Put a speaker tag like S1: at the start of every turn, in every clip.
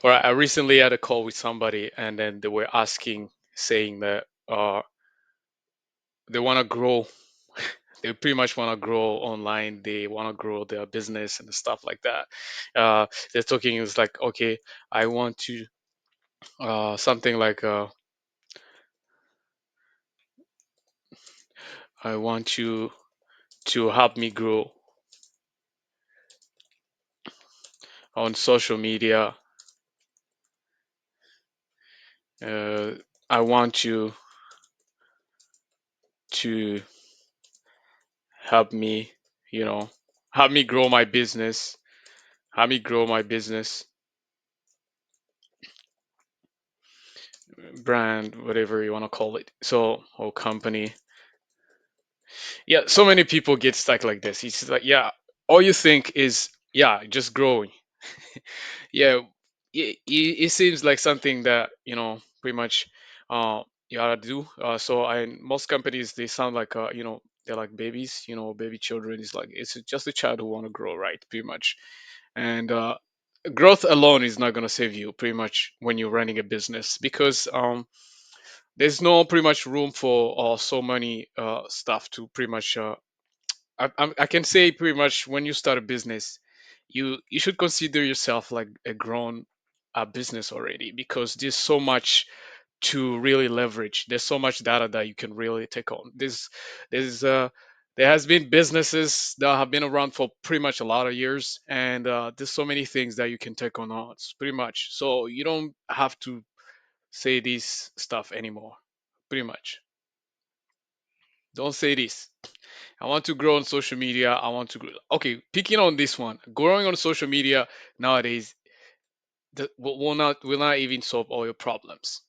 S1: Or I recently had a call with somebody, and then they were asking, saying that they want to grow. They pretty much want to grow online. They want to grow their business and stuff like that. They're talking is like, okay, I want to something like I want you to help me grow on social media. Uh, I want you to help me, you know, help me grow my business, help me grow my business, brand, whatever you want to call it. So, or company. Yeah, so many people get stuck like this. It's like, yeah, all you think is, yeah, just growing. Yeah, it seems like something that, pretty much you gotta do. So, most companies, they sound like, they're like babies, baby children. Is like, it's just a child who want to grow, right? Pretty much. And growth alone is not going to save you pretty much when you're running a business, because there's no pretty much room for so many stuff to pretty much I can say pretty much when you start a business, you should consider yourself like a grown business already, because there's so much to really leverage. There's so much data that you can really take on. There's there has been businesses that have been around for pretty much a lot of years, and there's so many things that you can take on. It's pretty much, so you don't have to say this stuff anymore. Pretty much, don't say this. I want to grow on social media. I want to grow. Okay, picking on this one, growing on social media nowadays will not even solve all your problems.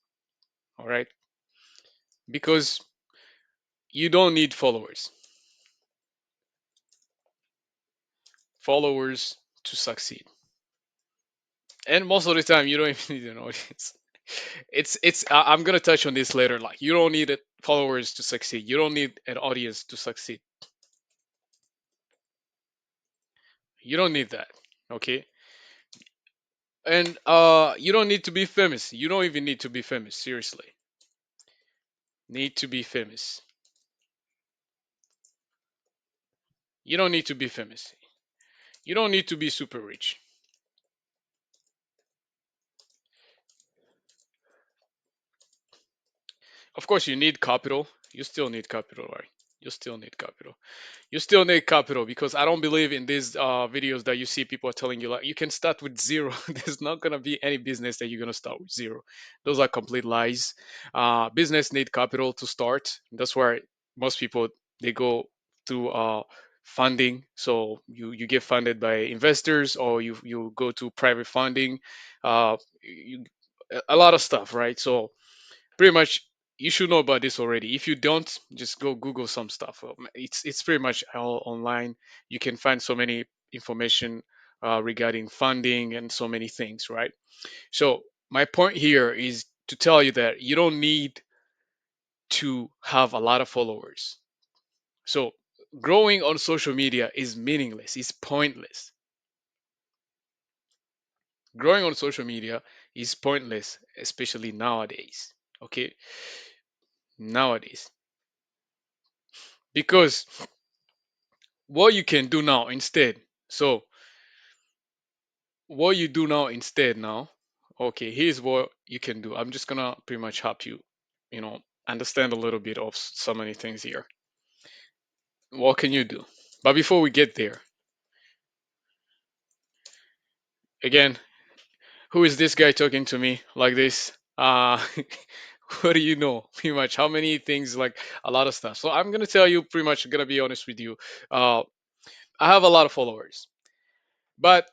S1: All right, because you don't need followers to succeed, and most of the time you don't even need an audience. I'm gonna touch on this later. Like, you don't need followers to succeed. You don't need an audience to succeed. You don't need that. Okay, and you don't need to be famous. You don't even need to be famous. Seriously, need to be famous. You don't need to be famous. You don't need to be super rich. Of course, you need capital. You still need capital, right? You still need capital. You still need capital, because I don't believe in these videos that you see people are telling you like you can start with zero. There's not gonna be any business that you're gonna start with zero. Those are complete lies. Business need capital to start. That's why most people, they go through funding. So you get funded by investors, or you go to private funding. You, a lot of stuff, right? So pretty much you should know about this already. If you don't, just go Google some stuff. It's pretty much all online. You can find so many information regarding funding and so many things, right? So my point here is to tell you that you don't need to have a lot of followers. So growing on social media is meaningless. It's pointless. Growing on social media is pointless, especially nowadays. Okay, nowadays, because what you can do now instead. So what you do now instead now, okay, here's what you can do. I'm just gonna pretty much help you, understand a little bit of so many things here. What can you do? But before we get there, again, who is this guy talking to me like this? What do you know? Pretty much how many things, like a lot of stuff. So I'm gonna tell you, pretty much gonna be honest with you. Uh, I have a lot of followers, but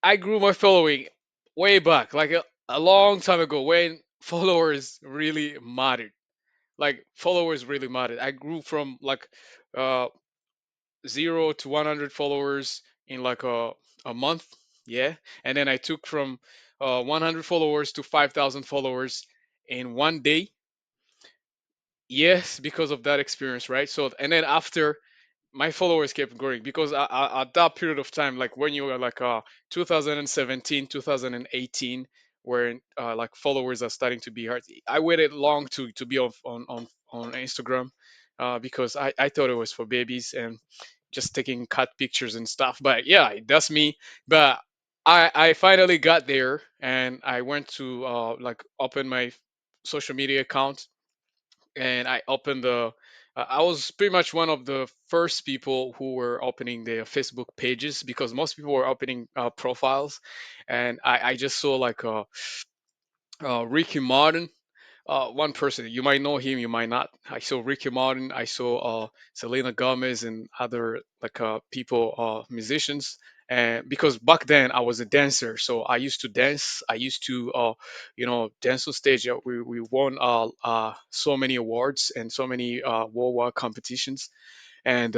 S1: I grew my following way back, like a long time ago, when followers really mattered. Like, followers really mattered. I grew from like uh, 0 to 100 followers in like a month, yeah. And then I took from 100 followers to 5,000 followers in one day. Yes, because of that experience, right? So, and then after, my followers kept growing, because at that period of time, like when you were like 2017, 2018, where like followers are starting to be hard. I waited long to be on Instagram because I thought it was for babies and just taking cut pictures and stuff. But yeah, that's me. But I finally got there and I went to like open my social media account and I opened the. I was pretty much one of the first people who were opening their Facebook pages because most people were opening profiles, and I just saw like Ricky Martin, one person. You might know him, you might not. I saw Ricky Martin, I saw Selena Gomez, and other like people, musicians. And because back then I was a dancer, so I used to dance. I used to, dance on stage. We won so many awards and so many worldwide competitions, and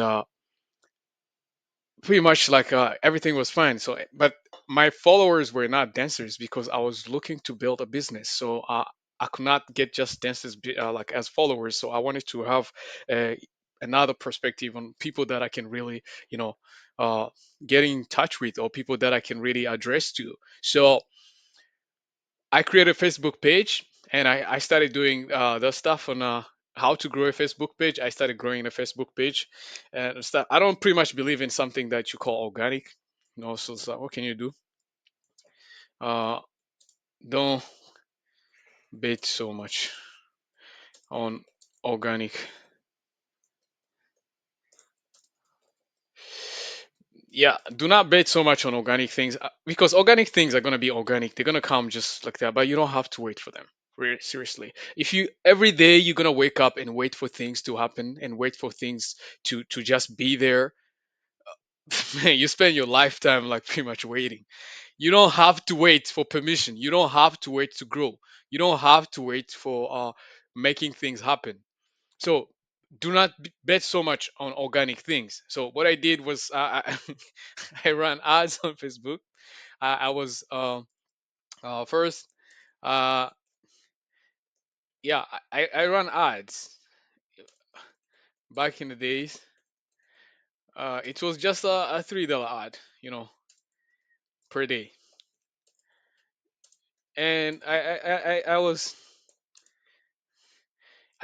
S1: pretty much like everything was fine. So but my followers were not dancers because I was looking to build a business, so I could not get just dancers like as followers. So I wanted to have uh, another perspective on people that I can really, you know uh, get in touch with, or people that I can really address to. So I created a Facebook page, and I started doing the stuff on how to grow a Facebook page. I started growing a Facebook page and stuff. I don't pretty much believe in something that you call organic. So what can you do? Uh, don't bet so much on organic. Yeah, do not bet so much on organic things, because organic things are gonna be organic. They're gonna come just like that, but you don't have to wait for them. Really, seriously, if you every day you're gonna wake up and wait for things to happen and wait for things to just be there, man, you spend your lifetime like pretty much waiting. You don't have to wait for permission. You don't have to wait to grow. You don't have to wait for making things happen. So do not bet so much on organic things. So what I did was I ran ads on Facebook. I was first, uh, yeah, I ran ads back in the days. It was just a $3 ad, per day, and I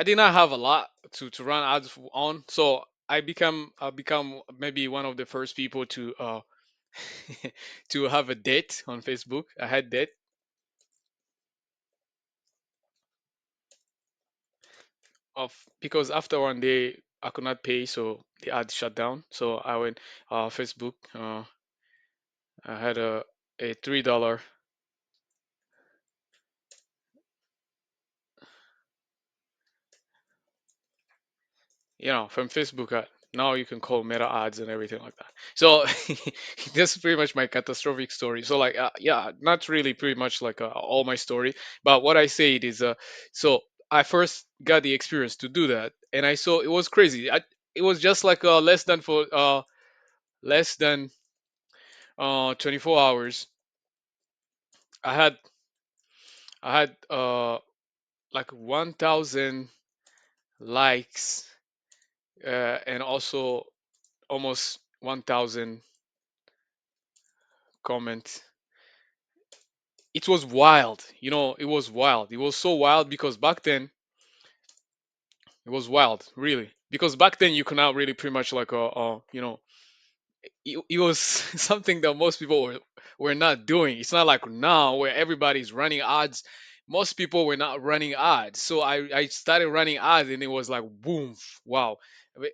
S1: did not have a lot to run ads on, so I become maybe one of the first people to to have a date on Facebook. I had debt of because after one day I could not pay, so the ad shut down. So I went Facebook. I had a $3, from Facebook. Now you can call meta ads and everything like that. So that's pretty much my catastrophic story. So like, yeah, not really pretty much like all my story, but what I said is, so I first got the experience to do that, and I saw it was crazy. It was just like less than 24 hours. I had I had like 1,000 likes, and also almost 1,000 comments. It was wild. It was wild. It was so wild because back then it was wild, really. Because back then you could not really pretty much like it was something that most people were not doing. It's not like now where everybody's running ads. Most people were not running ads. So I started running ads and it was like boom, wow.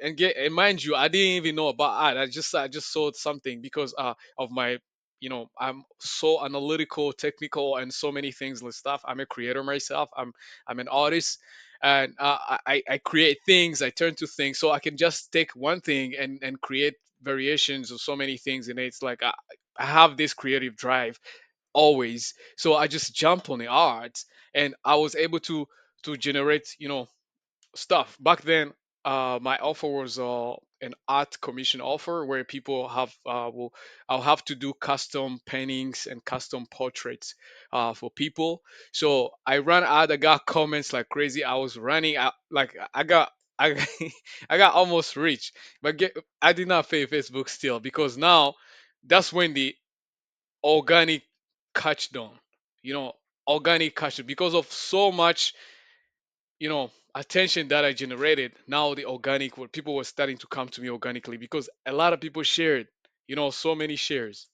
S1: And mind you, I didn't even know about ad. I just saw something because of my, I'm so analytical, technical, and so many things and stuff. I'm a creator myself. I'm an artist, and I create things. I turn to things, so I can just take one thing and create variations of so many things, and it's like I have this creative drive always. So I just jump on the art, and I was able to generate, stuff. Back then, my offer was an art commission offer where people I'll have to do custom paintings and custom portraits for people. So I ran ad. I got comments like crazy. I was running out like I I got almost rich, but I did not pay Facebook still because now that's when the organic catch down. You know, organic cash because of so much, attention that I generated. Now the organic, what people were starting to come to me organically because a lot of people shared, so many shares,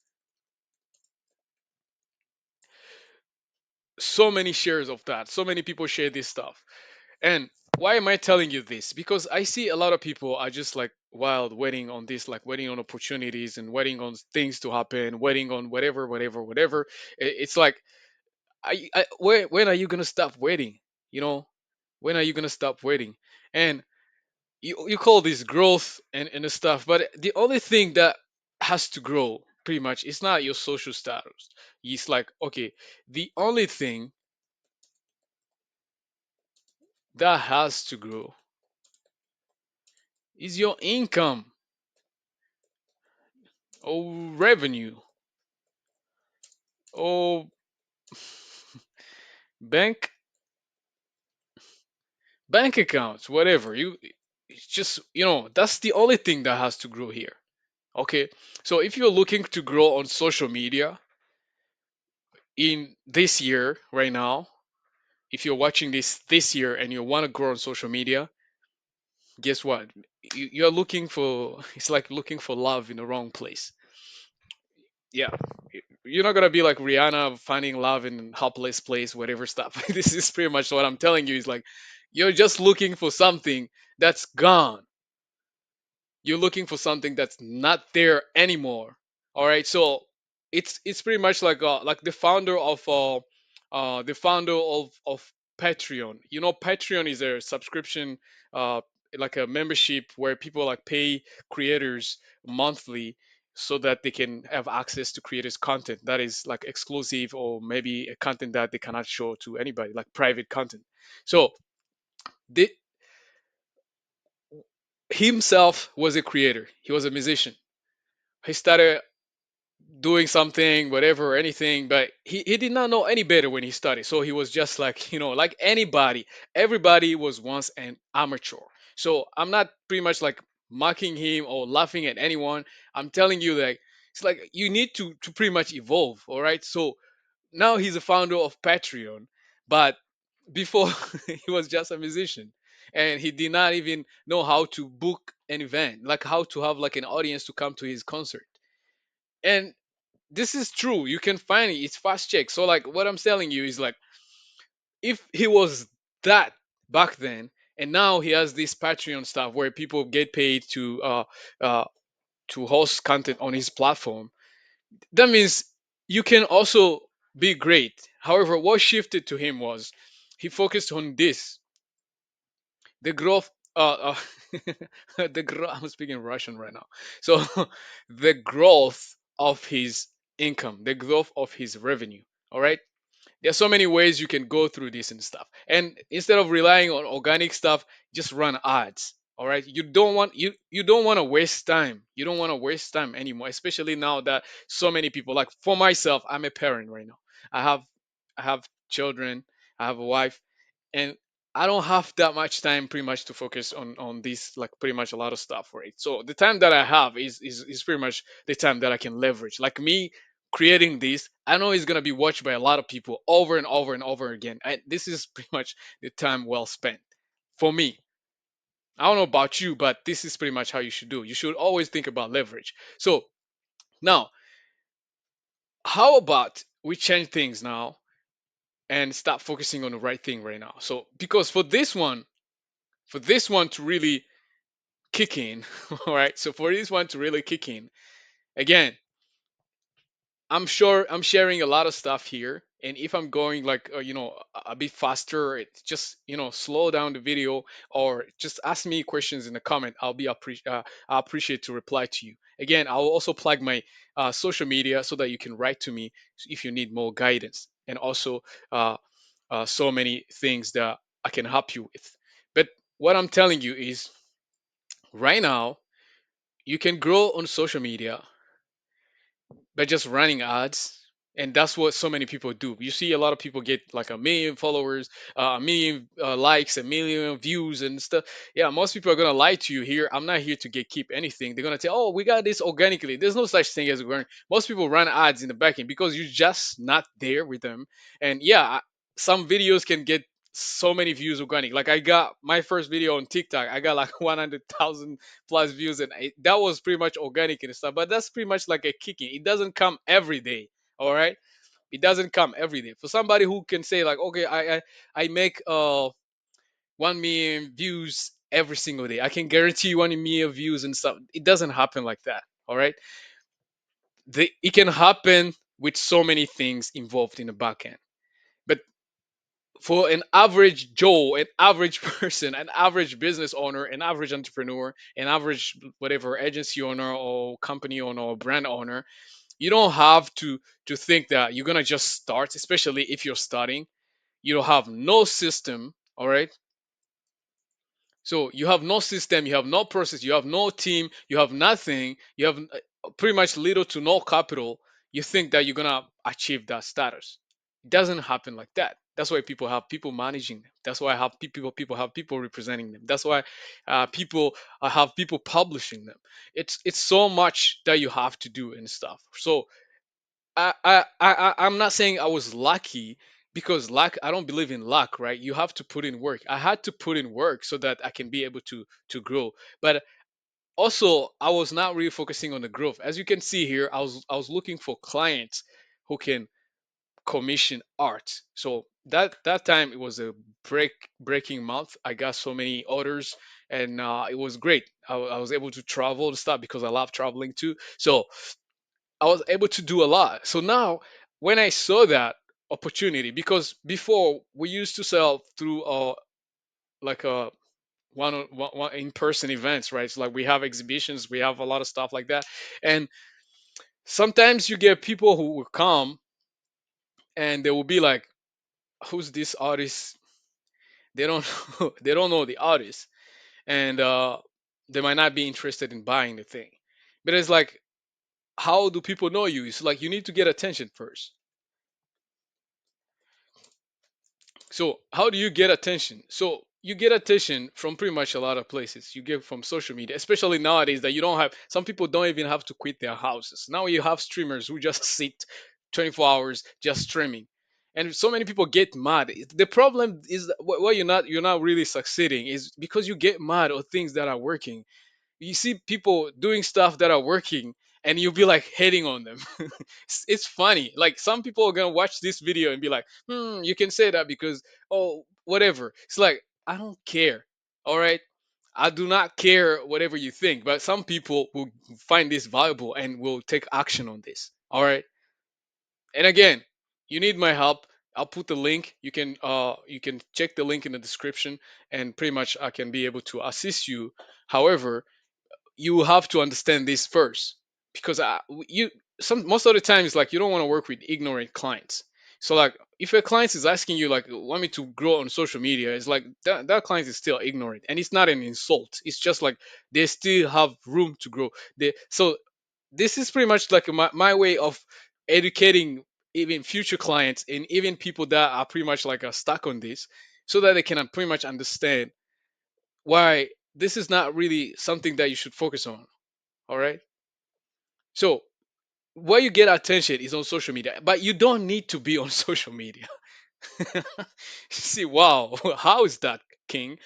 S1: so many shares of that. So many people share this stuff. And why am I telling you this? Because I see a lot of people are just like wild waiting on this, like waiting on opportunities and waiting on things to happen, waiting on whatever, whatever, whatever. It's like, when are you gonna stop waiting? You know, when are you gonna stop waiting? And you call this growth and stuff, but the only thing that has to grow pretty much it's not your social status. It's like, okay, the only thing that has to grow is your income or revenue or bank bank accounts, whatever. It's just, that's the only thing that has to grow here. Okay. So if you're looking to grow on social media in this year right now, if you're watching this year and you want to grow on social media, guess what? You're looking for, it's like looking for love in the wrong place. Yeah. You're not gonna be like Rihanna finding love in a hopeless place, whatever stuff. This is pretty much what I'm telling you. Is like you're just looking for something that's gone. You're looking for something that's not there anymore. All right, so it's pretty much like the founder of Patreon. Patreon is a subscription, uh like a membership where people like pay creators monthly so that they can have access to creators content that is like exclusive or maybe a content that they cannot show to anybody, like private content. So they, himself was a creator, he was a musician. He started doing something, whatever, anything, but he did not know any better when he started. So he was just like, like anybody, everybody was once an amateur. So I'm not pretty much like mocking him or laughing at anyone. I'm telling you that it's like you need to pretty much evolve. All right. So now he's a founder of Patreon, but before he was just a musician and he did not even know how to book an event, like how to have like an audience to come to his concert. And this is true. You can find it. It's fast check. So like what I'm telling you is like if he was that back then, and now he has this Patreon stuff where people get paid uh to host content on his platform. That means you can also be great. However, what shifted to him was he focused on this, the growth. I'm speaking Russian right now. So the growth of his income, the growth of his revenue. All right. There's so many ways you can go through this and stuff. And instead of relying on organic stuff, just run ads. All right. You don't want to waste time. You don't want to waste time anymore, especially now that so many people, like for myself, I'm a parent right now. I have I have children, I have a wife, and I don't have that much time pretty much to focus on this, like pretty much a lot of stuff, right? So the time that I have is pretty much the time that I can leverage. Like me creating this, I know it's gonna be watched by a lot of people over and over and over again. This is pretty much the time well spent for me. I don't know about you, but this is pretty much how you should do. You should always think about leverage. So now, how about we change things now and start focusing on the right thing right now? So because for this one to really kick in, all right. So for this one to really kick in, again, I'm sure I'm sharing a lot of stuff here, and if I'm going like a bit faster, it just slow down the video or just ask me questions in the comment. I appreciate to reply to you. Again, I'll also plug my social media so that you can write to me if you need more guidance, and also uh, so many things that I can help you with. But what I'm telling you is right now you can grow on social media by just running ads. And that's what so many people do. You see a lot of people get like a million followers, a million likes, a million views and stuff. Yeah, most people are gonna lie to you here. I'm not here to get keep anything. They're gonna say, "Oh, we got this organically." There's no such thing as organic. Most people run ads in the backend because you're just not there with them. And yeah, some videos can get so many views organic. Like I got my first video on TikTok, I got like 100,000 plus views, and that was pretty much organic and stuff. But that's pretty much like a kicking. It doesn't come every day. All right, it doesn't come every day. For somebody who can say like, okay, I make 1 million views every single day, I can guarantee you 1 million views and stuff. It doesn't happen like that. All right, it can happen with so many things involved in the back end. But for an average Joe, an average person, an average business owner, an average entrepreneur, an average whatever agency owner or company owner or brand owner, you don't have to think that you're gonna just start, especially if you're starting. You don't have no system, all right? So you have no system, you have no process, you have no team, you have nothing, you have pretty much little to no capital. You think that you're gonna achieve that status. It doesn't happen like that. That's why people have people managing them. That's why I have people have people representing them. That's why people have people publishing them. It's so much that you have to do and stuff. So I'm not saying I was lucky, because luck, I don't believe in luck, right? You have to put in work. I had to put in work so that I can be able to grow. But also I was not really focusing on the growth. As you can see here, I was looking for clients who can commission art. So that time it was a breaking month. I got so many orders, and it was great. I was able to travel and stuff because I love traveling too. So I was able to do a lot. So now, when I saw that opportunity, because before we used to sell through like a one in-person events, right? So like we have exhibitions, we have a lot of stuff like that, and sometimes you get people who will come and they will be like, "Who's this artist?" They don't they don't know the artist, and they might not be interested in buying the thing. But it's like, how do people know you? It's like you need to get attention first. So how do you get attention? So you get attention from pretty much a lot of places. You get from social media, especially nowadays that you don't have. Some people don't even have to quit their houses. Now you have streamers who just sit 24 hours just streaming, and so many people get mad. The problem is that why you're not really succeeding is because you get mad at things that are working. You see people doing stuff that are working, and you'll be like hating on them. It's funny, like some people are gonna watch this video and be like, you can say that because, oh, whatever. It's like, I don't care. All right, I do not care whatever you think, but some people will find this valuable and will take action on this. All right, and again, you need my help. I'll put the link. You can check the link in the description, and pretty much I can be able to assist you. However, you have to understand this first, because you some most of the time it's like you don't want to work with ignorant clients. So like if a client is asking you like, want me to grow on social media, it's like that client is still ignorant, and it's not an insult. It's just like they still have room to grow. So this is pretty much like my way of educating even future clients and even people that are pretty much like stuck on this, so that they can pretty much understand why this is not really something that you should focus on. All right. So where you get attention is on social media, but you don't need to be on social media. See, wow, how is that, King?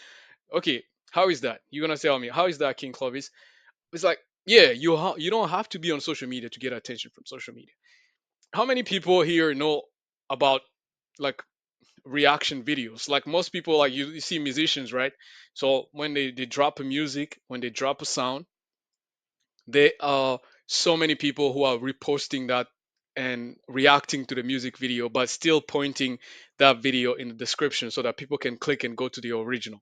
S1: Okay, how is that? You're gonna tell me how is that, King Clovis? It's like, yeah, you don't have to be on social media to get attention from social media. How many people here know about like reaction videos? Like most people, like you see musicians, right? So when they drop a music, when they drop a sound, there are so many people who are reposting that and reacting to the music video, but still pointing that video in the description so that people can click and go to the original.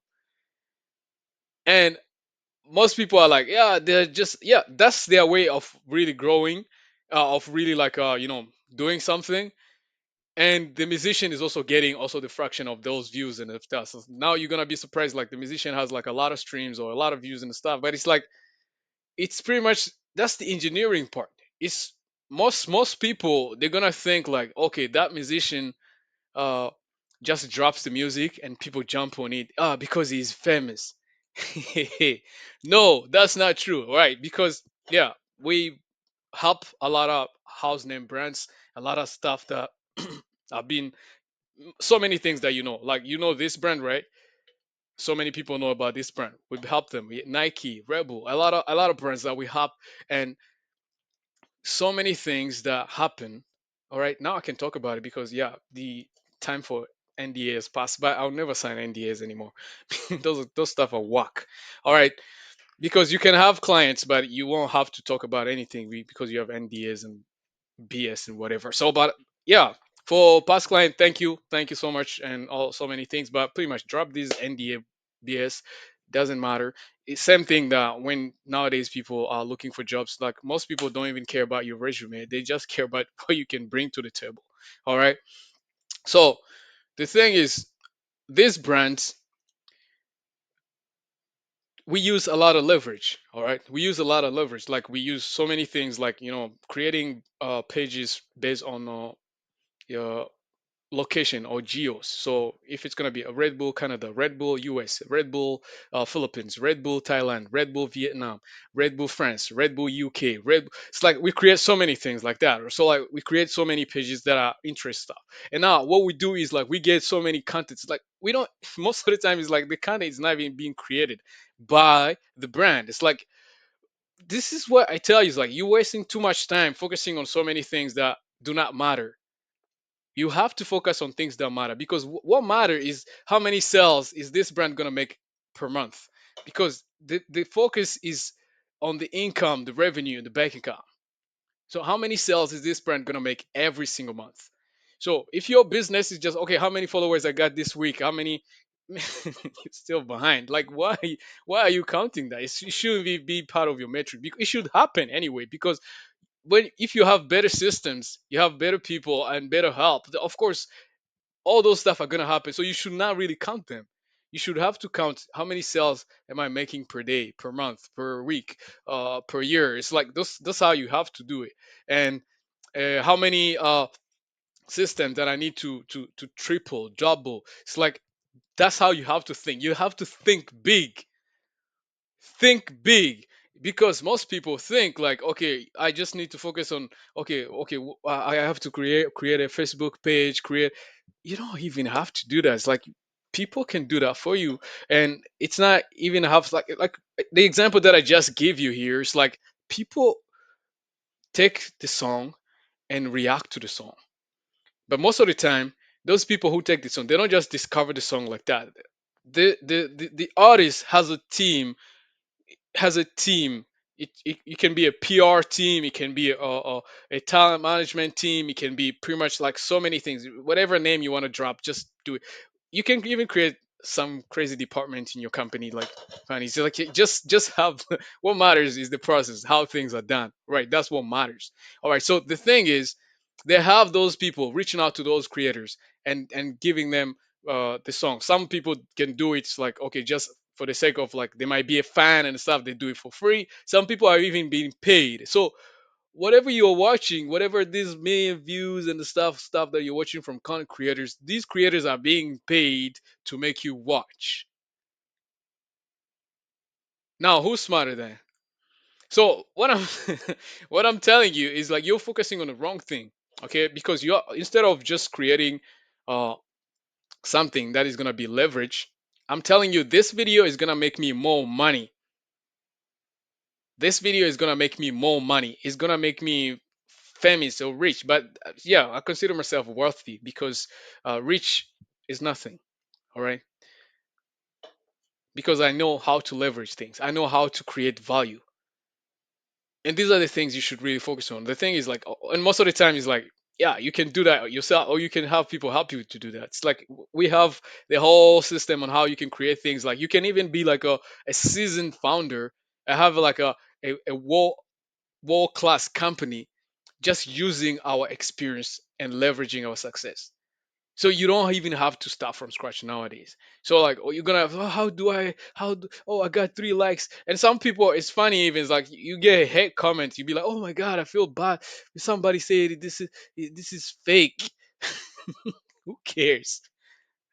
S1: And most people are like, yeah, they're just, yeah, that's their way of really growing, of really like, doing something. And the musician is also getting also the fraction of those views and stuff. So now you're gonna be surprised, like the musician has like a lot of streams or a lot of views and stuff, but it's like, it's pretty much, that's the engineering part. It's most people they're gonna think like, okay, that musician uh just drops the music and people jump on it because he's famous. No, that's not true, right? Because yeah, we help a lot of house name brands, a lot of stuff that have been so many things that like this brand, right? So many people know about this brand. We help them. Nike, Rebel, a lot of brands that we help, and so many things that happen. All right, now I can talk about it because yeah, the time for NDAs passed, but I'll never sign NDAs anymore. Those stuff are whack. All right, because you can have clients, but you won't have to talk about anything because you have NDAs and BS and whatever. So, but yeah, for past client, thank you so much, and all so many things. But pretty much drop these NDA BS. Doesn't matter. It's same thing that when nowadays people are looking for jobs, like most people don't even care about your resume. They just care about what you can bring to the table. All right. So the thing is, these brands, we use a lot of leverage. All right, we use a lot of leverage. Like we use so many things, like creating pages based on your location or geos. So if it's going to be a Red Bull Canada, Red Bull US, Red Bull Philippines, Red Bull Thailand, Red Bull Vietnam, Red Bull France, Red Bull UK, it's like we create so many things like that. So like we create so many pages that are interest stuff. And now what we do is like we get so many contents. Like we don't most of the time is like the content is not even being created by the brand. It's like this is what I tell you, is like you're wasting too much time focusing on so many things that do not matter. You have to focus on things that matter, because what matter is how many sales is this brand going to make per month, because the focus is on the income, the revenue, and the bank account. So how many sales is this brand going to make every single month? So if your business is just okay, how many followers I got this week, how many, you're still behind. Like why are you counting that? It shouldn't be part of your metric. It should happen anyway, because when if you have better systems, you have better people and better help, of course all those stuff are going to happen. So you should not really count them. You should have to count how many sales am I making per day, per month, per week, per year. It's like that's how you have to do it. And how many systems that I need to triple, double. It's like that's how you have to think. You have to think big, because most people think like, okay, I just need to focus on, okay, I have to create a Facebook page, create. You don't even have to do that. It's like people can do that for you, and it's not even have like the example that I just gave you here is like people take the song and react to the song. But most of the time, those people who take the song, they don't just discover the song like that. The artist has a team. It can be a PR team, it can be a talent management team, it can be pretty much like so many things. Whatever name you want to drop, just do it. You can even create some crazy department in your company, like funny. So like just have what matters is the process, how things are done. Right, that's what matters. All right. So the thing is, they have those people reaching out to those creators and giving them the song. Some people can do it like, okay, just for the sake of like they might be a fan and stuff, they do it for free. Some people are even being paid. So whatever you're watching, whatever these million views and the stuff that you're watching from content creators, these creators are being paid to make you watch. Now who's smarter than? So what I'm what I'm telling you is like you're focusing on the wrong thing. Okay, because you're, instead of just creating uh something that is gonna be leverage, I'm telling you this video is gonna make me more money. This video is gonna make me more money. It's gonna make me famous or rich. But yeah, I consider myself wealthy because rich is nothing. All right, because I know how to leverage things. I know how to create value, and these are the things you should really focus on. The thing is like, and most of the time is like, yeah, you can do that yourself, or you can have people help you to do that. It's like we have the whole system on how you can create things. Like you can even be like a seasoned founder and have like a world class company just using our experience and leveraging our success. So you don't even have to start from scratch nowadays. So like, oh, you're gonna have, oh, how do I, oh, I got 3 likes. And some people, it's funny, even it's like you get a hate comment, you be like, oh my god, I feel bad. Somebody said this is fake. Who cares?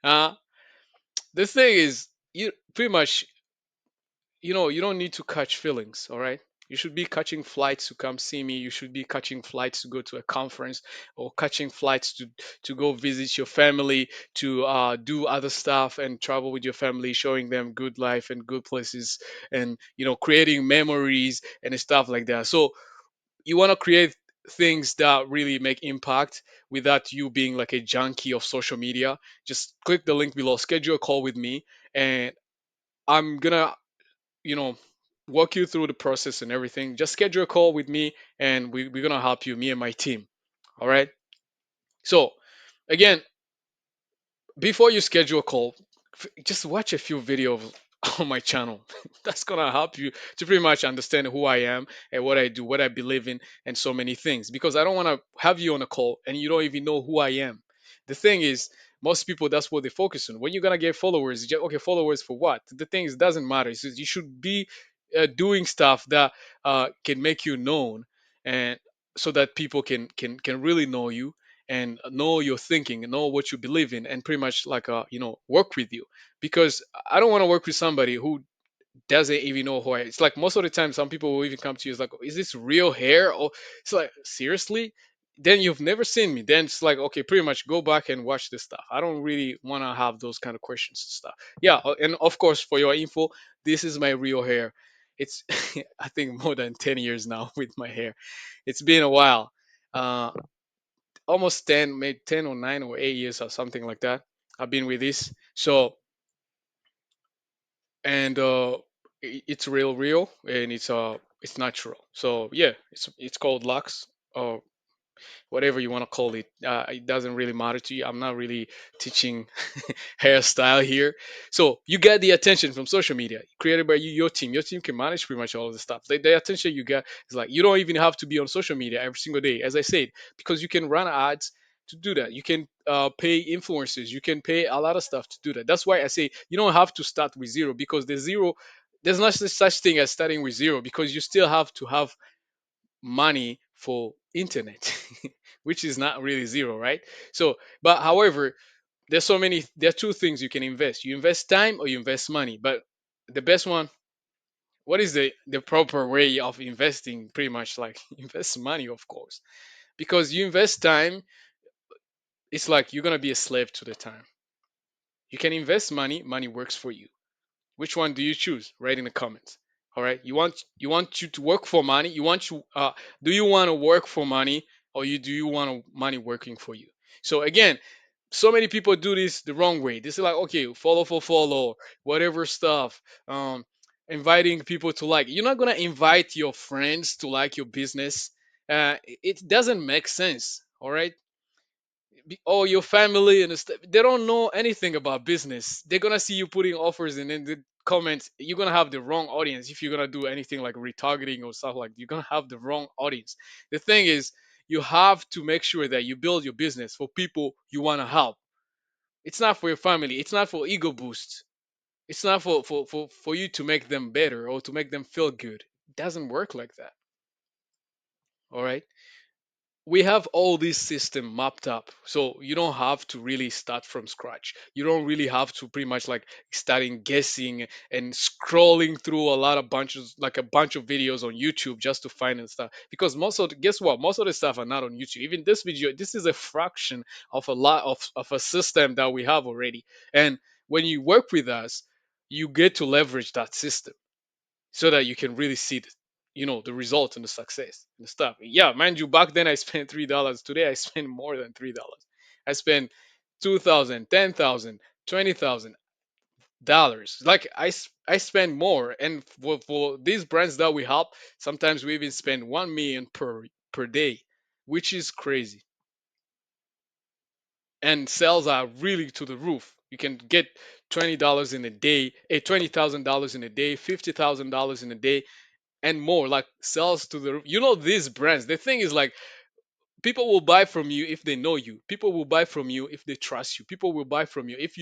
S1: uh the thing is, you pretty much, you don't need to catch feelings, all right? You should be catching flights to come see me. You should be catching flights to go to a conference, or catching flights to go visit your family, to do other stuff and travel with your family, showing them good life and good places, and creating memories and stuff like that. So you want to create things that really make impact without you being like a junkie of social media. Just click the link below, schedule a call with me, and I'm gonna you know walk you through the process and everything. Just schedule a call with me, and we're gonna help you, me and my team. All right. So again, before you schedule a call, just watch a few videos on my channel. That's gonna help you to pretty much understand who I am and what I do, what I believe in, and so many things. Because I don't want to have you on a call and you don't even know who I am. The thing is, most people, that's what they focus on. When you're gonna get followers, you just, okay, followers for what? The thing is, it doesn't matter. You should be doing stuff that can make you known, and so that people can really know you and know your thinking, know what you believe in, and pretty much like work with you. Because I don't want to work with somebody who doesn't even know who I am. It's like most of the time some people will even come to you, it's like, is this real hair? Or it's like, seriously? Then you've never seen me. Then it's like, okay, pretty much go back and watch this stuff. I don't really want to have those kind of questions and stuff. Yeah, and of course, for your info, this is my real hair. It's I think more than 10 years now with my hair. It's been a while. uh almost 10, maybe 10 or 9 or 8 years or something like that. I've been with this. So, and it's real, and it's natural. So yeah, it's called Lux, or whatever you want to call it. It doesn't really matter to you. I'm not really teaching hairstyle here. So you get the attention from social media created by you, your team. Your team can manage pretty much all of the stuff. The attention you get is like, you don't even have to be on social media every single day, as I said, because you can run ads to do that. You can pay influencers. You can pay a lot of stuff to do that. That's why I say you don't have to start with zero, because there's not such thing as starting with zero, because you still have to have money for internet, which is not really zero, right? So, but however, there are two things you can invest. You invest time or you invest money. But the best one, what is the proper way of investing? Pretty much like invest money, of course. Because you invest time, it's like you're gonna be a slave to the time. You can invest money, money works for you. Which one do you choose? Write in the comments. All right. You to work for money. Do you want to work for money, or do you want money working for you? So again, so many people do this the wrong way. This is like, okay, follow for follow, whatever stuff. Um, Inviting people to like. You're not gonna invite your friends to like your business. It doesn't make sense. All right. Oh, your family and stuff, they don't know anything about business. They're gonna see you putting offers, and in the comments you're gonna have the wrong audience. If you're gonna do anything like retargeting or stuff, like, you're gonna have the wrong audience. The thing is, you have to make sure that you build your business for people you want to help. It's not for your family. It's not for ego boost. It's not for you to make them better or to make them feel good. It doesn't work like that. All right. We have all this system mapped up, so you don't have to really start from scratch. You don't really have to pretty much like starting guessing and scrolling through a bunch of videos on YouTube just to find and stuff, because guess what, most of the stuff are not on YouTube. Even this video, this is a fraction of a lot of a system that we have already. And when you work with us, you get to leverage that system so that you can really see the result and the success and the stuff. Yeah, mind you, back then I spent $3. Today I spend more than $3. I spend 2,000, 10,000, $20,000. Like I spend more, and for these brands that we help, sometimes we even spend 1 million per day, which is crazy. And sales are really to the roof. You can get $20 in a day, $20,000 in a day, $50,000 in a day, and more, like sales to the roof. These brands, the thing is, like, People will buy from you if they know you. People will buy from you if they trust you. People will buy from you if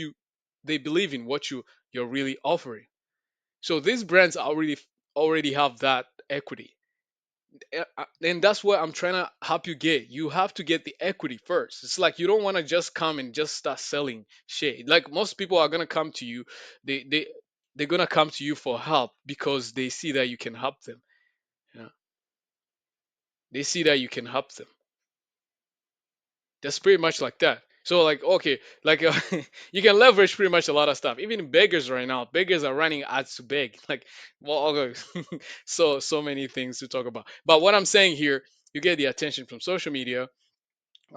S1: they believe in what you're really offering. So these brands already have that equity. And that's what I'm trying to help you get. You have to get the equity first. It's like you don't want to just come and just start selling shit. Like most people are gonna come to you, they they're gonna come to you for help because they see that you can help them. Yeah. They see that you can help them. That's pretty much like that. So like okay, like you can leverage pretty much a lot of stuff. Even beggars right now, beggars are running ads to beg. Like well, okay. So many things to talk about. But what I'm saying here, you get the attention from social media,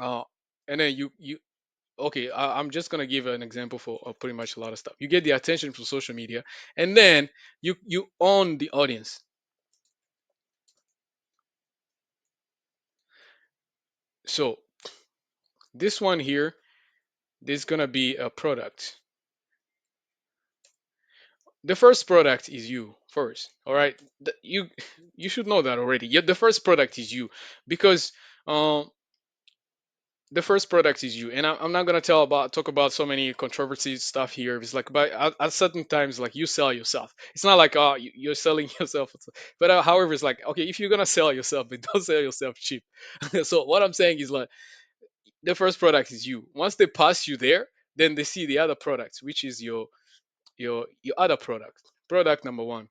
S1: uh, and then you okay. I'm just gonna give an example for pretty much a lot of stuff. You get the attention from social media, and then you own the audience. So this one here, this is gonna be a product. The first product is you first. All right, you should know that already. Yeah, the first product is you because um the first product is you, and I'm not gonna talk about so many controversy stuff here. It's like but at certain times like you sell yourself. It's not like you're selling yourself, but however it's like okay if you're gonna sell yourself but don't sell yourself cheap. So what I'm saying is like the first product is you. Once they pass you there, then they see the other products, which is your other product. Product number one.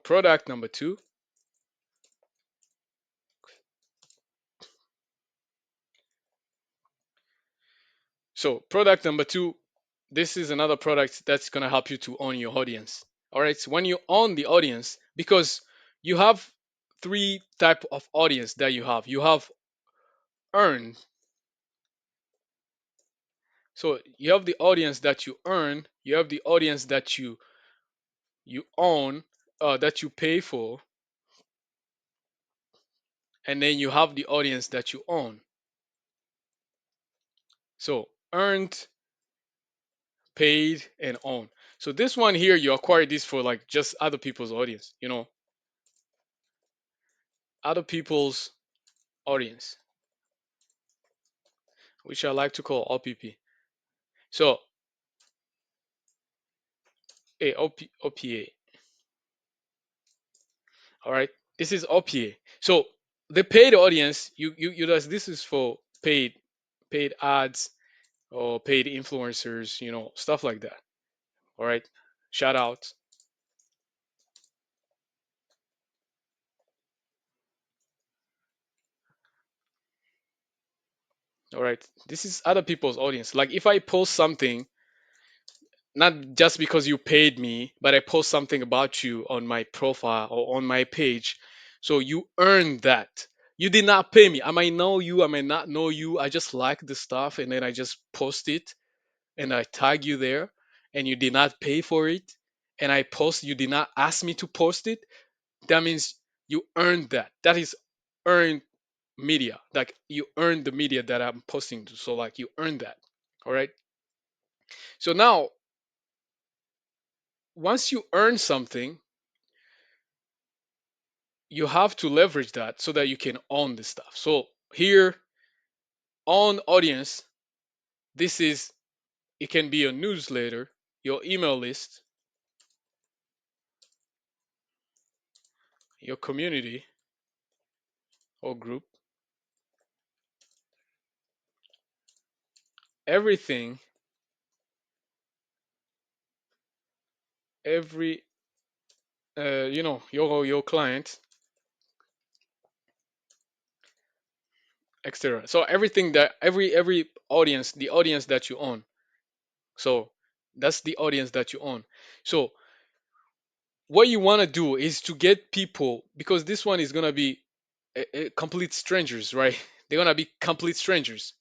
S1: Product number two. So product number two, this is another product that's going to help you to own your audience. All right, so when you own the audience, because you have three type of audience that you have earned. So you have the audience that you earn, you have the audience that you own, that you pay for, and then you have the audience that you own. So earned, paid, and own. So this one here, you acquire this for like just other people's audience, other people's audience, which I like to call OPP. So OPA. All right, this is OPA. So the paid audience, you does this is for paid ads or paid influencers, stuff like that. All right, shout out. All right, this is other people's audience. Like if I post something, not just because you paid me, but I post something about you on my profile or on my page. So you earned that. You did not pay me. I might know you, I might not know you. I just like the stuff and then I just post it and I tag you there and you did not pay for it. And I post, you did not ask me to post it. That means you earned that. That is earned media. Like you earned the media that I'm posting to. So like you earned that. All right. So now once you earn something, you have to leverage that so that you can own this stuff. So here on audience, this is it can be a newsletter, your email list, your community or group, everything, every your client, etc. So everything that every audience, the audience that you own. So that's the audience that you own. So what you want to do is to get people because this one is gonna be complete strangers, right? They're gonna be complete strangers.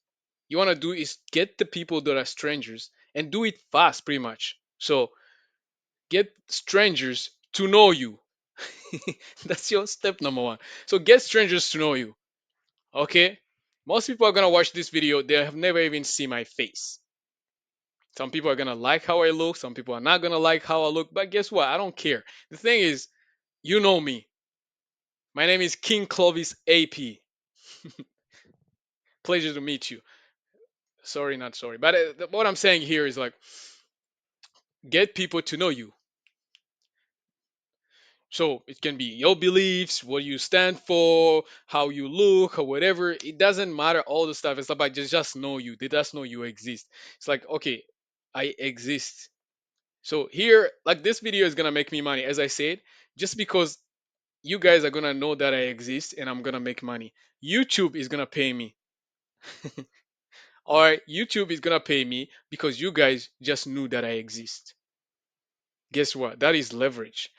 S1: You want to do is get the people that are strangers and do it fast, pretty much. So get strangers to know you. That's your step number one. So get strangers to know you. Okay. Most people are gonna watch this video. They have never even seen my face. Some people are gonna like how I look. Some people are not gonna like how I look. But guess what? I don't care. The thing is, you know me. My name is King Clovis AP. Pleasure to meet you. Sorry, not sorry. But what I'm saying here is like, get people to know you. So it can be your beliefs, what you stand for, how you look, or whatever. It doesn't matter all the stuff. It's about just know you. They just know you exist. It's like, okay, I exist. So here, like this video is gonna make me money, as I said, just because you guys are gonna know that I exist and I'm gonna make money. YouTube is gonna pay me. All right, YouTube is gonna pay me because you guys just knew that I exist. Guess what? That is leverage.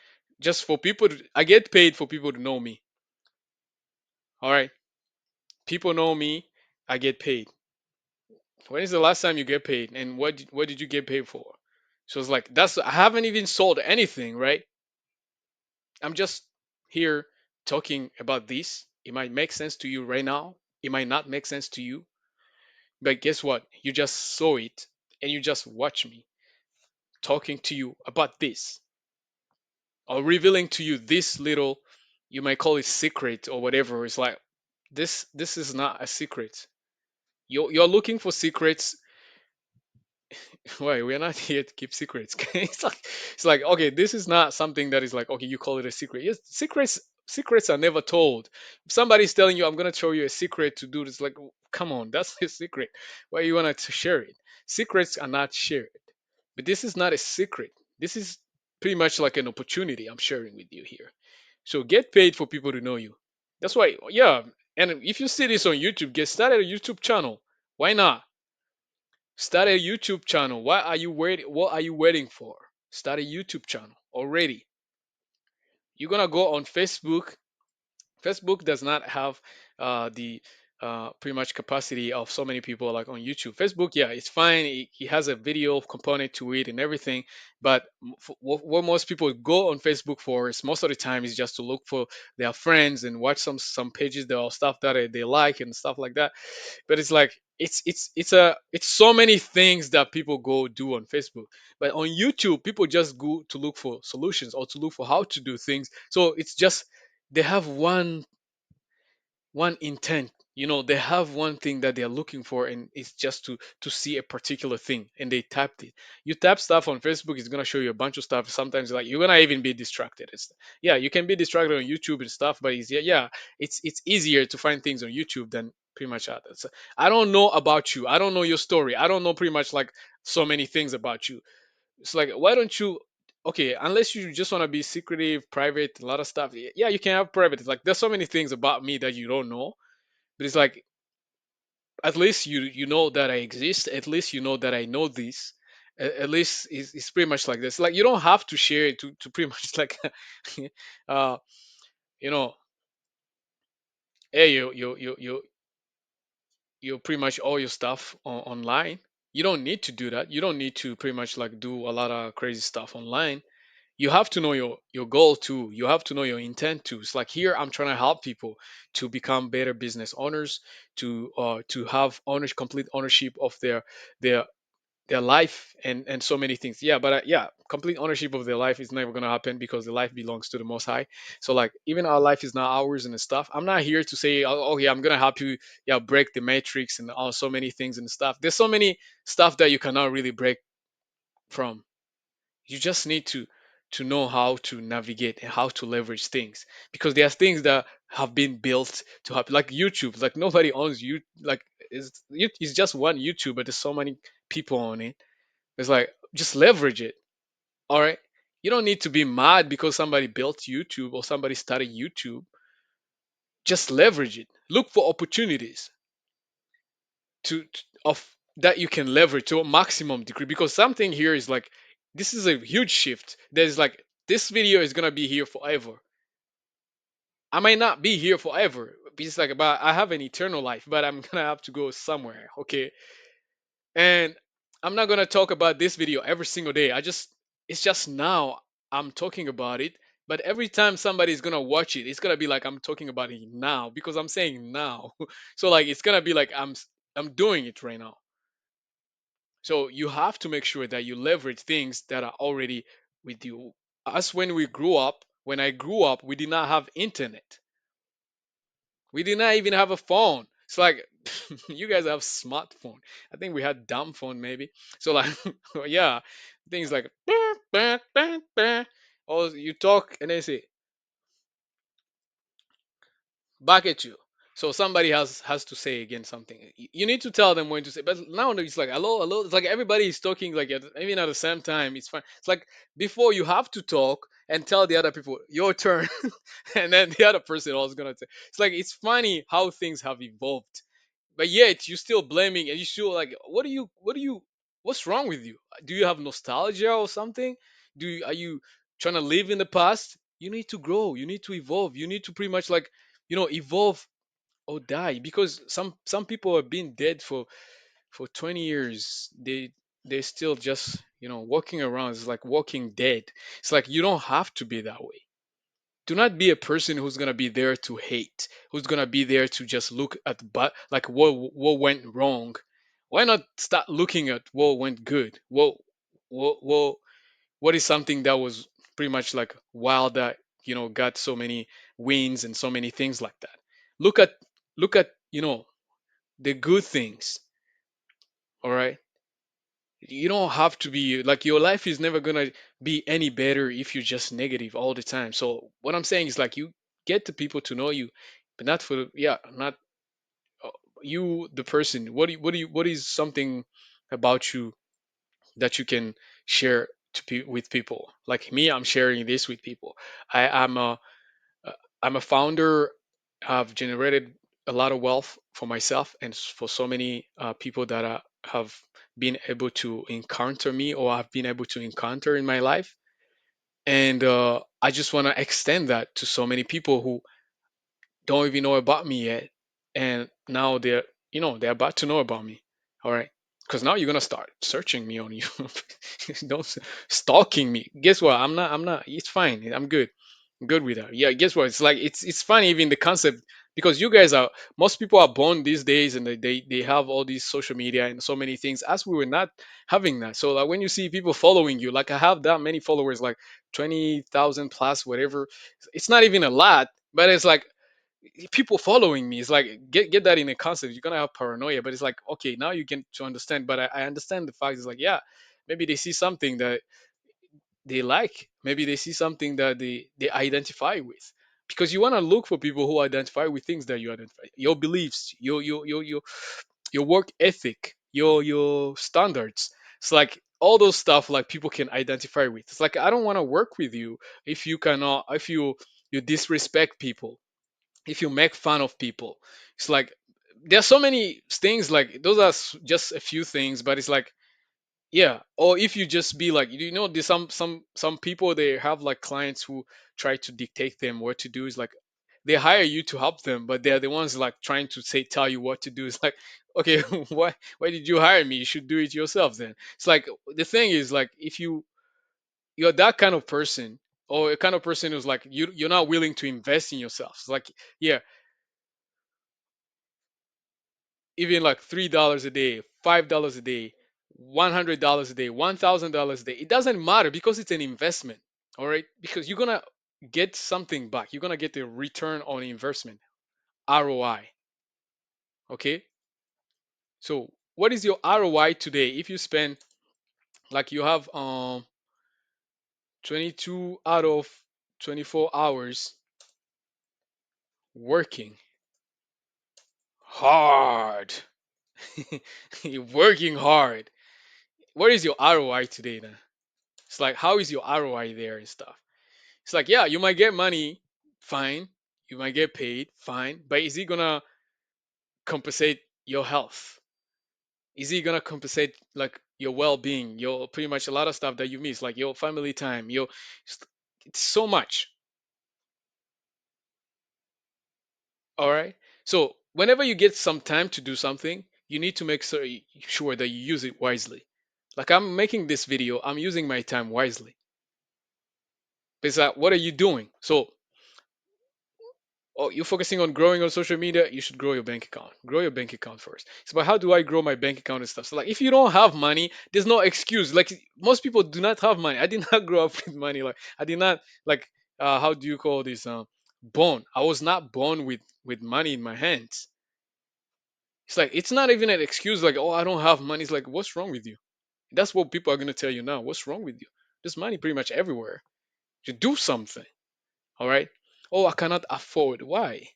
S1: Just for people to, I get paid for people to know me. All right, people know me, I get paid. When is the last time you get paid, and what did you get paid for? So it's like that's I haven't even sold anything, right? I'm just here talking about this. It might make sense to you right now. It might not make sense to you, but guess what? You just saw it and you just watch me talking to you about this or revealing to you this little, you might call it secret or whatever. It's like this is not a secret. You're looking for secrets. Why we're not here to keep secrets? It's like okay, this is not something that is like okay, you call it a secret. Yes, secrets are never told. If somebody's telling you I'm gonna show you a secret to do this, like come on, that's a secret. Why you wanna share it? Secrets are not shared. But this is not a secret. This is pretty much like an opportunity I'm sharing with you here. So get paid for people to know you. That's why, yeah. And if you see this on YouTube, get started a YouTube channel. Why not? Start a YouTube channel. Why are you waiting? What are you waiting for? Start a YouTube channel already. You're gonna go on Facebook. Facebook does not have the pretty much capacity of so many people like on YouTube. Facebook, yeah, it's fine. It has a video component to it and everything. But what most people go on Facebook for is most of the time is just to look for their friends and watch some pages that are stuff that they like and stuff like that. But it's like it's so many things that people go do on Facebook. But on YouTube, people just go to look for solutions or to look for how to do things. So it's just they have one intent, they have one thing that they're looking for, and it's just to see a particular thing, and they tapped it. You tap stuff on Facebook, it's going to show you a bunch of stuff. Sometimes like you're going to even be distracted. Yeah, you can be distracted on YouTube and stuff, but yeah, it's easier to find things on YouTube than pretty much others. I don't know about you, I don't know your story, I don't know pretty much like so many things about you. It's like, why don't you? Okay, unless you just want to be secretive, private, a lot of stuff. Yeah, you can have private. It's like there's so many things about me that you don't know, but it's like at least you know that I exist. At least you know that I know this. At least it's pretty much like this. Like you don't have to share it to pretty much like, uh, you know, hey, you pretty much all your stuff online. You don't need to do that. You don't need to pretty much like do a lot of crazy stuff online. You have to know your goal too. You have to know your intent too. It's like here I'm trying to help people to become better business owners, to have complete ownership of their their life and so many things. Yeah, but yeah, complete ownership of their life is never gonna happen because the life belongs to the Most High. So like even our life is not ours and stuff. I'm not here to say oh yeah I'm gonna help you, yeah, break the matrix and all so many things and stuff. There's so many stuff that you cannot really break from. You just need to know how to navigate and how to leverage things, because there are things that have been built to happen, like YouTube. Like nobody owns you, like it's just one YouTube, but there's so many people on it. It's like just leverage it. All right, you don't need to be mad because somebody built YouTube or somebody started YouTube. Just leverage it. Look for opportunities of that you can leverage to a maximum degree, because something here is like this is a huge shift. There's like this video is gonna be here forever. I might not be here forever. It's like but I have an eternal life, but I'm gonna have to go somewhere. Okay. And I'm not gonna talk about this video every single day. It's just now I'm talking about it. But every time somebody's gonna watch it, it's gonna be like I'm talking about it now because I'm saying now. So like it's gonna be like I'm doing it right now. So you have to make sure that you leverage things that are already with you. As when we grew up, when I grew up, we did not have internet. We did not even have a phone. It's like you guys have smartphone. I think we had dumb phone maybe. So like yeah, things like or you talk and they say back at you. So somebody has to say again something. You need to tell them when to say. But now it's like hello, hello. It's like everybody is talking like even at the same time. It's fine. It's like before you have to talk and tell the other people your turn, and then the other person also gonna say. It's like it's funny how things have evolved, but yet you're still blaming and you still like what's wrong with you? Do you have nostalgia or something? Are you trying to live in the past? You need to grow. You need to evolve. You need to pretty much like evolve or die because some people have been dead for 20 years. They're still just walking around. It's like walking dead. It's like you don't have to be that way. Do not be a person who's gonna be there to hate, who's gonna be there to just look at but like what went wrong. Why not start looking at what went good? What is something that was pretty much like wild that got so many wins and so many things like that. Look at the good things. All right, you don't have to be like your life is never gonna be any better if you're just negative all the time. So what I'm saying is like you get the people to know you, but not for not uh, you the person. What is something about you that you can share with people? Like me, I'm sharing this with people. Uh, I'm a founder. I've generated a lot of wealth for myself and for so many people that have been able to encounter me or have been able to encounter in my life. And I just want to extend that to so many people who don't even know about me yet. And now they're about to know about me. All right. Because now you're gonna start searching me on YouTube. Don't stalking me. Guess what? I'm not. It's fine. I'm good. Good with that. Yeah, guess what? It's like it's funny even the concept because you guys are most people are born these days and they have all these social media and so many things as we were not having that. So like when you see people following you, like I have that many followers, like 20,000 plus whatever. It's not even a lot, but it's like people following me. It's like get that in a concept. You're gonna have paranoia, but it's like okay, now you get to understand. But I understand the fact is like yeah, maybe they see something that they like. Maybe they see something that they identify with. Because you want to look for people who identify with things that you identify. Your beliefs, your work ethic, your standards. It's like all those stuff like people can identify with. It's like I don't want to work with you if you cannot if you disrespect people, if you make fun of people. It's like there's so many things like those are just a few things, but it's like yeah, or if you just be like there's some people they have like clients who try to dictate them what to do. Is like they hire you to help them, but they're the ones like trying to say tell you what to do. It's like okay, why did you hire me? You should do it yourself then. It's like the thing is like if you're that kind of person or a kind of person who's like you're not willing to invest in yourself. It's like yeah, even like $3 a day, $5 a day, $100 a day, $1,000 a day. It doesn't matter because it's an investment. All right, because you're gonna get something back. You're gonna get the return on investment, ROI. Okay, so what is your ROI today if you spend like you have 22 out of 24 hours working hard. You're working hard. What is your ROI today then? It's like how is your ROI there and stuff? It's like, yeah, you might get money, fine. You might get paid, fine. But is it gonna compensate your health? Is it gonna compensate like your well-being, your pretty much a lot of stuff that you miss, like your family time, it's so much. All right. So whenever you get some time to do something, you need to make sure that you use it wisely. Like I'm making this video, I'm using my time wisely. It's like, what are you doing? So oh, you're focusing on growing on social media, you should grow your bank account. Grow your bank account first. So, but how do I grow my bank account and stuff? So, like, if you don't have money, there's no excuse. Like, most people do not have money. I did not grow up with money. Like, I did not, like, how do you call this? Born. I was not born with money in my hands. It's like it's not even an excuse like, oh, I don't have money. It's like, what's wrong with you? That's what people are gonna tell you now. What's wrong with you? There's money pretty much everywhere. You do something. All right. Oh, I cannot afford. Why?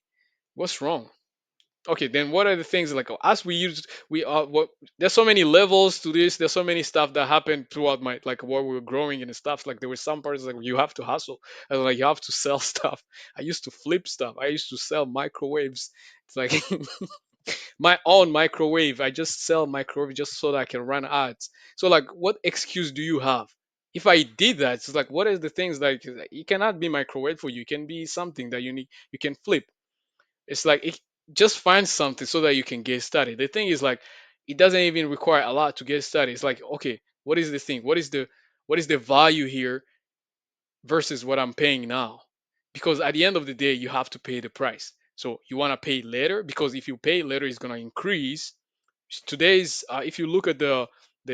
S1: What's wrong? Okay, then what are the things like as we use we are what there's so many levels to this. There's so many stuff that happened throughout my like while we were growing and stuff. Like there were some parts like you have to hustle and like you have to sell stuff. I used to flip stuff. I used to sell microwaves. It's like my own microwave. I just sell microwave just so that I can run ads. So like what excuse do you have? If I did that, it's like what is the things like it cannot be microwave for you. It can be something that you need you can flip. It's like just find something so that you can get started. The thing is like it doesn't even require a lot to get started. It's like okay, what is the thing? What is the value here versus what I'm paying now? Because at the end of the day, you have to pay the price. So you want to pay later because if you pay later, it's gonna increase. Today's if you look at the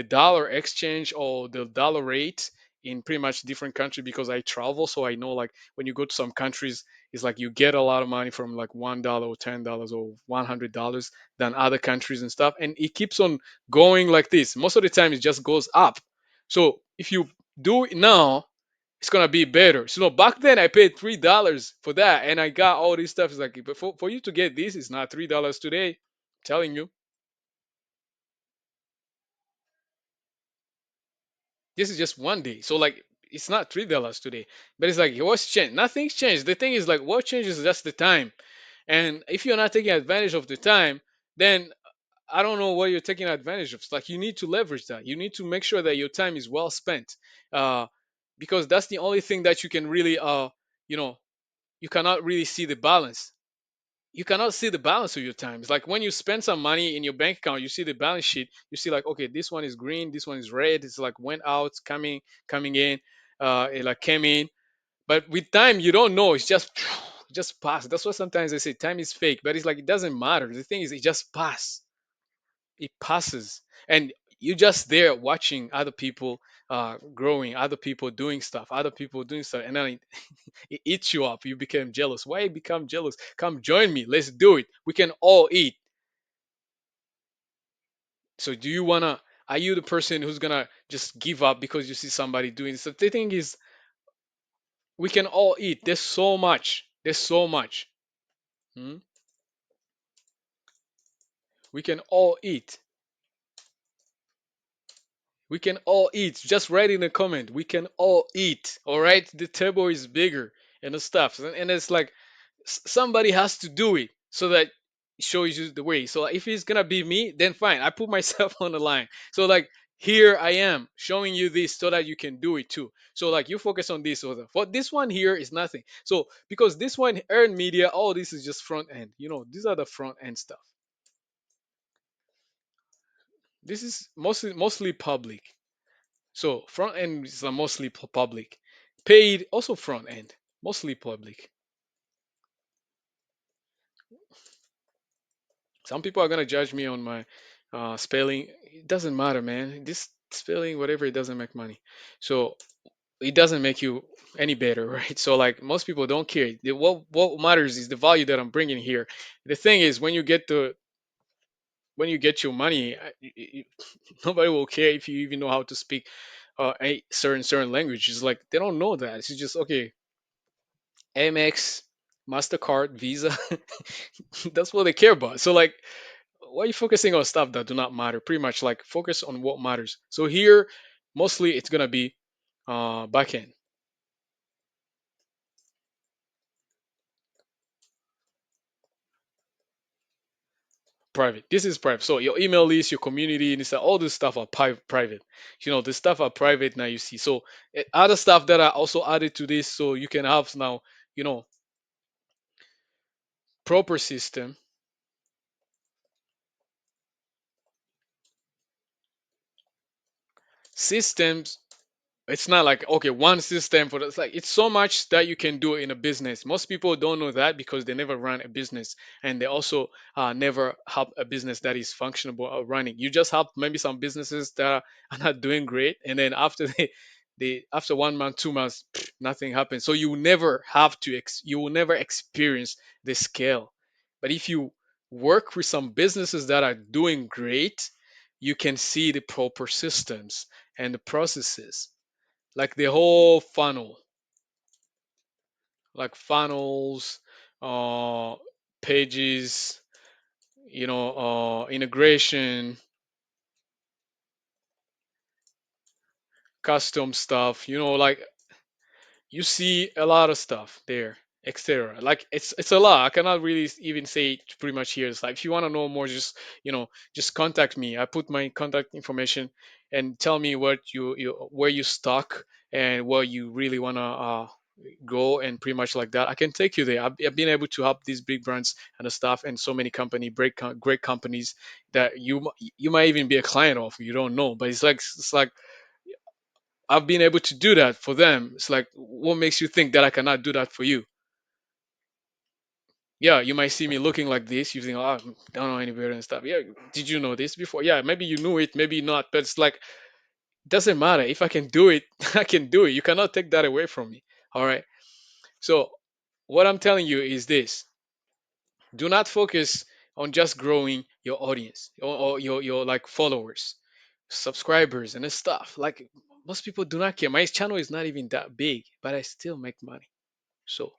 S1: dollar exchange or the dollar rate in pretty much different country because I travel, so I know like when you go to some countries, it's like you get a lot of money from like $1 or $10 or $100 than other countries and stuff, and it keeps on going like this. Most of the time, it just goes up. So if you do it now, it's gonna be better. So no, back then I paid $3 for that, and I got all this stuff. It's like, but for you to get this, it's not $3 today. I'm telling you, this is just one day. So like, it's not $3 today, but it's like what's changed? Nothing's changed. The thing is like, what changes is just the time. And if you're not taking advantage of the time, then I don't know what you're taking advantage of. It's like you need to leverage that. You need to make sure that your time is well spent, uh, because that's the only thing that you can really, you know, you cannot really see the balance. You cannot see the balance of your time. It's like when you spend some money in your bank account, you see the balance sheet. You see like, okay, this one is green, this one is red. It's like went out, coming in, it like came in. But with time, you don't know. It's just just pass. That's what sometimes they say time is fake, but it's like it doesn't matter. The thing is, it just pass. It passes, and you're just there watching other people growing, other people doing stuff, other people doing stuff, and then it eats you up. You become jealous. Why you become jealous? Come join me. Let's do it. We can all eat. So do you wanna? Are you the person who's gonna just give up because you see somebody doing this? So the thing is, we can all eat. There's so much. There's so much. Hmm? We can all eat. We can all eat. Just write in the comment. We can all eat. All right. The table is bigger and the stuff, and it's like somebody has to do it so that it shows you the way. So if it's gonna be me, then fine. I put myself on the line. So like here I am showing you this so that you can do it too. So like you focus on this or that. For this one here is nothing. So because this one earned media, all this is just front end. You know, these are the front end stuff. This is mostly public. So front end is mostly public. Paid also front end, mostly public. Some people are gonna judge me on my spelling. It doesn't matter, man. This spelling, whatever, it doesn't make money. So it doesn't make you any better, right? So like most people don't care. What matters is the value that I'm bringing here. The thing is, when you get your money, nobody will care if you even know how to speak a certain language. It's like they don't know that. It's just okay. Amex, Mastercard, Visa. That's what they care about. So like why are you focusing on stuff that do not matter? Pretty much like focus on what matters. So here, mostly it's gonna be backend private. This is private. So your email list, your community, and stuff, all this stuff are private. You know, the stuff are private now. You see, so other stuff that are also added to this, so you can have now, you know, proper systems. It's not like okay, one system for it's like it's so much that you can do in a business. Most people don't know that because they never run a business, and they also never have a business that is functional or running. You just have maybe some businesses that are not doing great, and then after they They after 1 month, 2 months, nothing happens. So you will never have to you will never experience the scale. But if you work with some businesses that are doing great, you can see the proper systems and the processes, like the whole funnel, like funnels, uh, pages, integration, custom stuff, like you see a lot of stuff there, etc. Like it's a lot. I cannot really even say it pretty much here. It's like if you want to know more, just contact me. I put my contact information and tell me what you where you stuck and where you really wanna go, and pretty much like that I can take you there. I've been able to help these big brands and the stuff, and so many great companies that you might even be a client of, you don't know, but it's like I've been able to do that for them. It's like, what makes you think that I cannot do that for you? Yeah, you might see me looking like this. You think, oh, I don't know any better and stuff. Yeah, did you know this before? Yeah, maybe you knew it, maybe not. But it's like, doesn't matter. If I can do it, I can do it. You cannot take that away from me. All right. So, what I'm telling you is this: do not focus on just growing your audience or your like followers, subscribers, and stuff. Like most people do not care. My channel is not even that big, but I still make money. So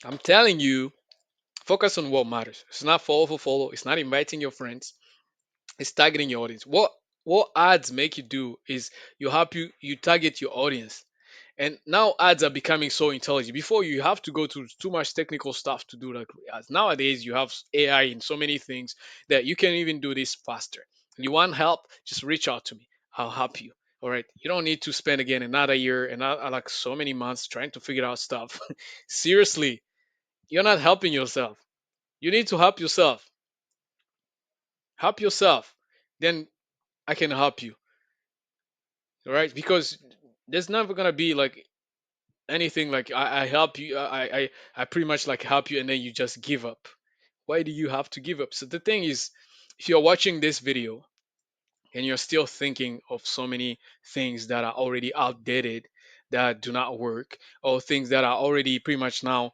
S1: I'm telling you, focus on what matters. It's not follow for follow. It's not inviting your friends. It's targeting your audience. What ads make you do is you target your audience. And now ads are becoming so intelligent. Before you have to go through too much technical stuff to do like ads. Nowadays you have AI and so many things that you can even do this faster. You want help? Just reach out to me. I'll help you. All right. You don't need to spend again another year and like so many months trying to figure out stuff. Seriously, you're not helping yourself. You need to help yourself. Help yourself. Then I can help you. All right? Because there's never gonna be like anything like I help you. I pretty much like help you, and then you just give up. Why do you have to give up? So the thing is, if you're watching this video and you're still thinking of so many things that are already outdated, that do not work, or things that are already pretty much now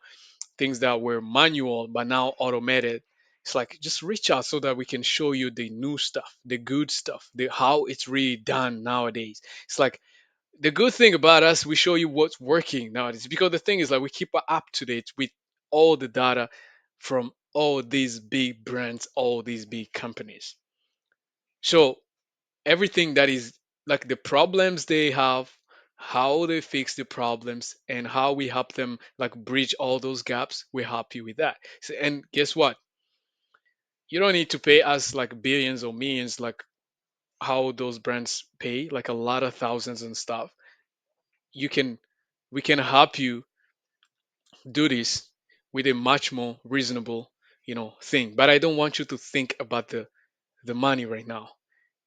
S1: things that were manual but now automated, it's like just reach out so that we can show you the new stuff, the good stuff, the how it's really done nowadays. It's like the good thing about us, we show you what's working nowadays, because the thing is like we keep up to date with all the data from all these big brands, all these big companies. So everything that is like the problems they have, how they fix the problems, and how we help them like bridge all those gaps, we help you with that. So, and guess what, you don't need to pay us like billions or millions like how those brands pay, like a lot of thousands and stuff. You can We can help you do this with a much more reasonable thing. But I don't want you to think about the money right now.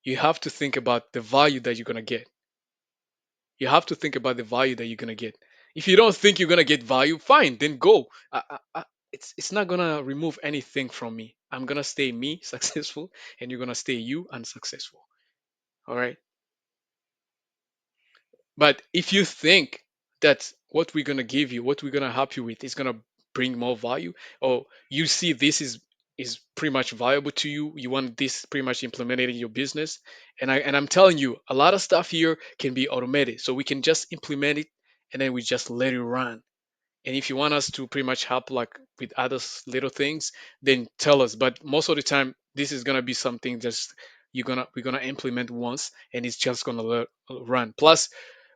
S1: You have to think about the value that you're going to get. You have to think about the value that you're gonna get. If you don't think you're gonna get value, fine, then go. It's not gonna remove anything from me. I'm gonna stay me successful, and you're gonna stay you unsuccessful. All right. But if you think that what we're gonna give you, what we're gonna help you with, is gonna bring more value, or you see this is pretty much valuable to you, you want this pretty much implemented in your business, and I'm telling you, a lot of stuff here can be automated, so we can just implement it, and then we just let it run. And if you want us to pretty much help like with other little things, then tell us. But most of the time, this is gonna be something just we're gonna implement once, and it's just gonna run. Plus,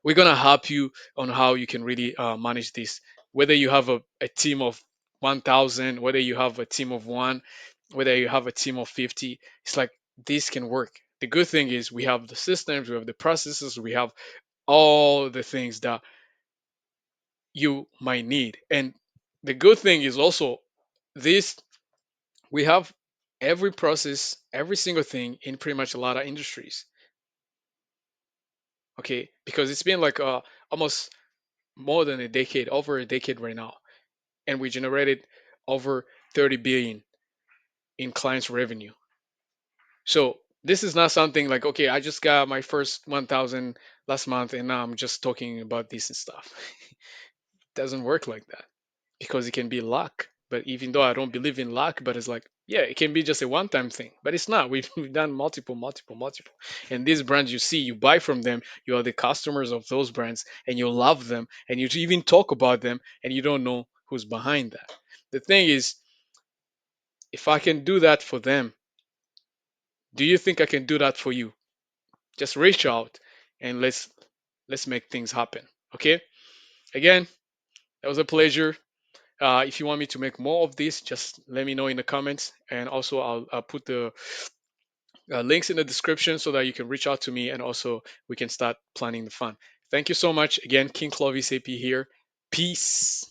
S1: we're gonna help you on how you can really manage this. Whether you have a team of 1,000, whether you have a team of one, whether you have a team of 50, it's like this can work. The good thing is we have the systems, we have the processes, we have all the things that you might need. And the good thing is also this, we have every process, every single thing in pretty much a lot of industries. Okay, because it's been like almost more than a decade, over a decade right now, and we generated over 30 billion in clients revenue. So This is not something like, okay, I just got my first 1,000 last month and now I'm just talking about this and stuff. Doesn't work like that because it can be luck. But even though I don't believe in luck, but it's like, yeah, it can be just a one time thing. But it's not. We've done multiple, multiple, multiple. And these brands you see, you buy from them, you are the customers of those brands and you love them and you even talk about them and you don't know who's behind that. The thing is, if I can do that for them, do you think I can do that for you? Just reach out and let's make things happen. Okay? Again, that was a pleasure. If you want me to make more of this, just let me know in the comments. And also, I'll put the links in the description so that you can reach out to me and also we can start planning the fun. Thank you so much. Again, King Clovis AP here. Peace.